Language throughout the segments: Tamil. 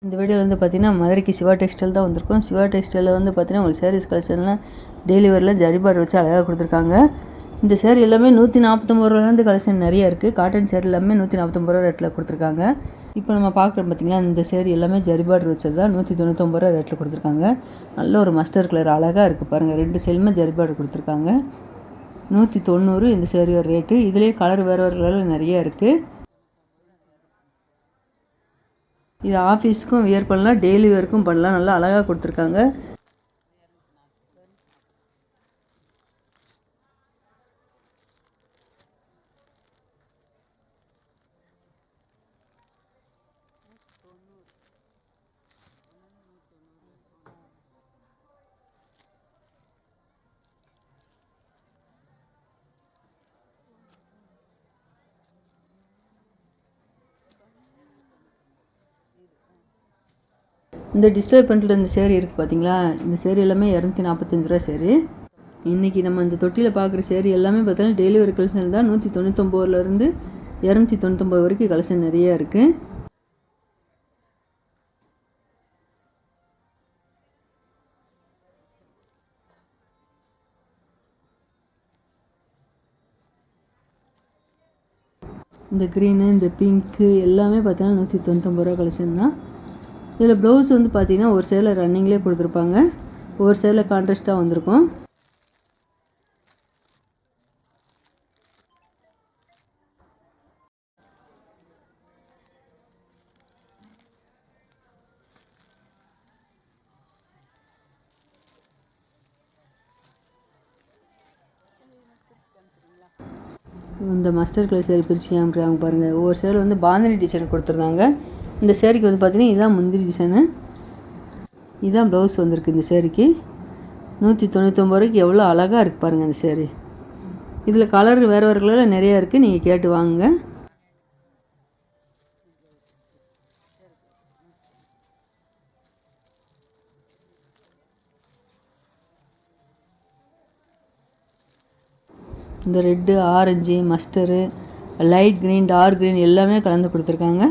இந்த வீடியோவில் வந்து பார்த்தீங்கன்னா மதுரைக்கு சிவா டெக்ஸ்டைல் தான் வந்திருக்கும். சிவா டெக்ஸ்டைலில் வந்து பார்த்தீங்கன்னா உங்களுக்கு சாரீஸ் கலெக்ஷன்லாம் டெய்லி வேரில் ஜரி பார்டர் வச்சு அழகாக கொடுத்துருக்காங்க. இந்த சேரீ எல்லாமே 149 ரூபாலேருந்து கலெக்ஷன் நிறைய இருக்குது. காட்டன் சேரீ எல்லாமே 149 ரூபா ரேட்டில் கொடுத்துருக்காங்க. இப்போ நம்ம பார்க்குறோம் பார்த்தீங்கன்னா இந்த சேரீ எல்லாமே ஜரி பார்டர் வச்சது தான் 199 ரூபா ரேட்டில் கொடுத்துருக்காங்க. நல்ல ஒரு மஸ்டர் கலர் அழகாக இருக்குது பாருங்கள். 2 சைடுமே ஜரி பார்டர் கொடுத்துருக்காங்க. 190 இந்த சேரீயோட ரேட்டு. இதுலேயே கலர் வேறு கலர் நிறைய இருக்குது. இது ஆஃபீஸுக்கும் வியர் பண்ணலாம், டெய்லி வேர்க்கும் பண்ணலாம். நல்லா அழகாக கொடுத்துருக்காங்க. இந்த டிஸ்பிளே பண்ணிட்டு இந்த சேரீ இருக்குது பார்த்தீங்களா, இந்த சேரீ எல்லாமே 245 ரூபா சேரீ. இன்றைக்கி நம்ம இந்த தொட்டியில் பார்க்குற சேரீ எல்லாமே பார்த்தீங்கன்னா டெய்லி ஒரு கலெக்ஷன் தான். 199லேருந்து 299 வரைக்கும் கலெக்ஷன் நிறையா இருக்குது. இந்த க்ரீனு, இந்த பிங்க்கு எல்லாமே பார்த்தீங்கன்னா 199 ரூபா கலெக்ஷன் தான். இதில் ப்ளவுஸ் வந்து பார்த்திங்கன்னா ஒரு சைடில் ரன்னிங்லேயே கொடுத்துருப்பாங்க, ஒரு சைடில் கான்ட்ராஸ்ட்டாக வந்திருக்கும். இந்த மஸ்டர் கலர் சேரீ பிரித்து காமிக்கிறாங்க பாருங்கள். ஒவ்வொரு சேரீ வந்து பாந்தினி டிசைன் கொடுத்துருந்தாங்க. இந்த சேரீக்கு வந்து பார்த்திங்கன்னா இதான் முந்திரி டிசைனு, இதான் ப்ளவுஸ் வந்திருக்கு. இந்த சேரீக்கு 199 ரூபாய்க்கு எவ்வளோ அழகாக இருக்குது பாருங்கள் இந்த சேரீ. இதில் கலர் வேறு வேறு கலரில் நிறையா இருக்குது, நீங்கள் கேட்டு வாங்குங்க. இந்த red, orange, mustard, light green, dark green எல்லாமே கலந்து கொடுத்துருக்காங்க.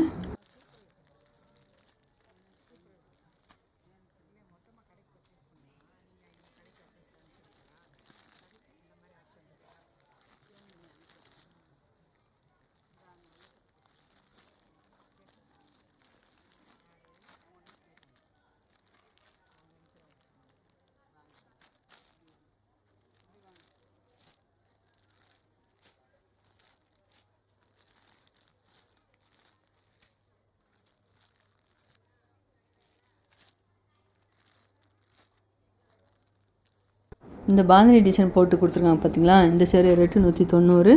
இந்த பாந்தினி டிசைன் போட்டு கொடுத்துருக்காங்க பார்த்தீங்களா, இந்த சேரீ ரேட்டு 190.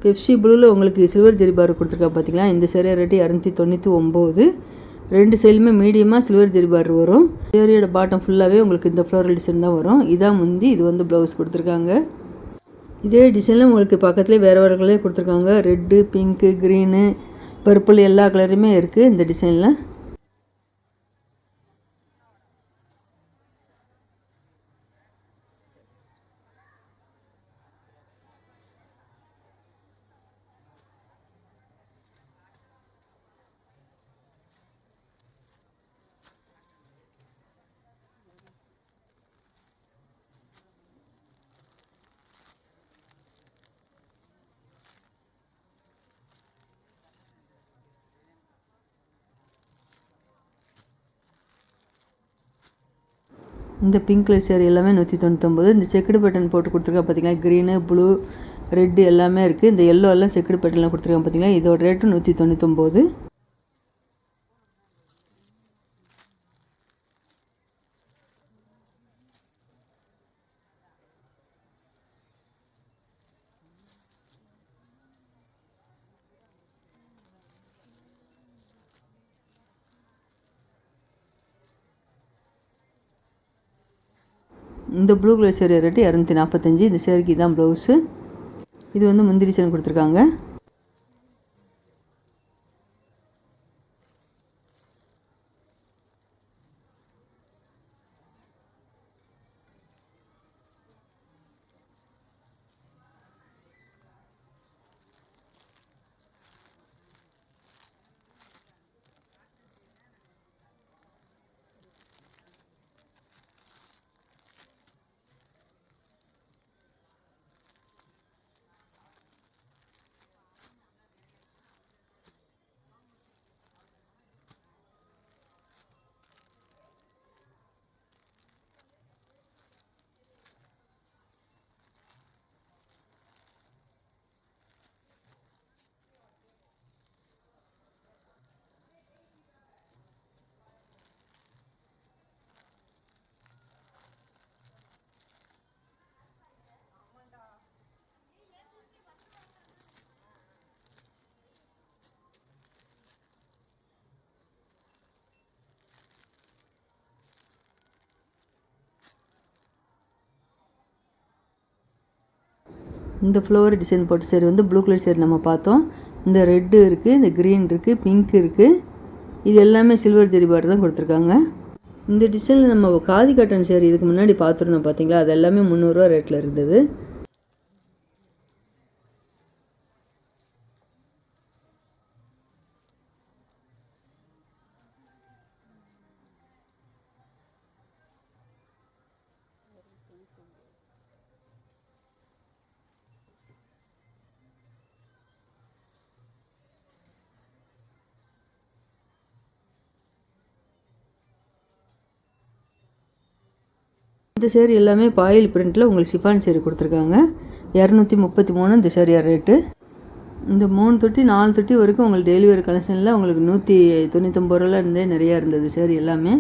பெப்சி ப்ளூவில் உங்களுக்கு சில்வர் ஜரி பார் கொடுத்துருக்கா பார்த்தீங்களா, இந்த சேரீ ரேட்டு 299. 2 சைடுமே மீடியமாக சில்வர் ஜரி பார் வரும். சேரீயோட பாட்டம் ஃபுல்லாகவே உங்களுக்கு இந்த ஃப்ளோரல் டிசைன் தான் வரும். இதான் முந்தி, இது வந்து ப்ளவுஸ் கொடுத்துருக்காங்க. இதே டிசைனில் உங்களுக்கு பக்கத்துலேயே வேறு வேறு கலரே கொடுத்துருக்காங்க. ரெட்டு, பிங்க்கு, க்ரீனு, பர்பிள் எல்லா கலருமே இருக்குது இந்த டிசைனில். இந்த பிங்க் கலர் சேரீ எல்லாமே 199. இந்த செக்குடு பட்டன் போட்டு கொடுத்துருக்கா பார்த்தீங்களா, க்ரீனு, ப்ளூ, ரெட்டு எல்லாமே இருக்குது. இந்த எல்லோ எல்லாம் செக்குடு பட்டன்லாம் கொடுத்துருக்காங்க பார்த்தீங்களா, இதோட ரேட்டு 199. இந்த ப்ளூ கலர் சேரீ ரேட்டு 245. இந்த சேரீக்கு தான் ப்ளவுஸு. இது வந்து முந்திரி டிசைன் கொடுத்துருக்காங்க. இந்த ஃப்ளவர் டிசைன் போட்ட சேரீ வந்து ப்ளூ கலர் சேரீ நம்ம பார்த்தோம். இந்த ரெட்டு இருக்குது, இந்த க்ரீன் இருக்குது, பிங்க் இருக்குது. இது எல்லாமே சில்வர் ஜெரி பார்டர் தான் கொடுத்துருக்காங்க. இந்த டிசைனில் நம்ம காதி காட்டன் சேரீ இதுக்கு முன்னாடி பார்த்துருந்தோம் பார்த்தீங்களா, அது எல்லாமே 300 ரூபா ரேட்டில் இருந்தது. இந்த சேரீ எல்லாமே பாயில் பிரிண்டில் உங்களுக்கு சிஃபான் சேரீ கொடுத்துருக்காங்க. 233 இந்த சேரீ ரேட்டு. இந்த 3 தொட்டி 4 தொட்டி வரைக்கும் உங்களுக்கு டெய்லி வேர் கலெக்ஷனில் உங்களுக்கு 199 ரூபால இருந்தே நிறையா இருந்தது சேரீ எல்லாமே.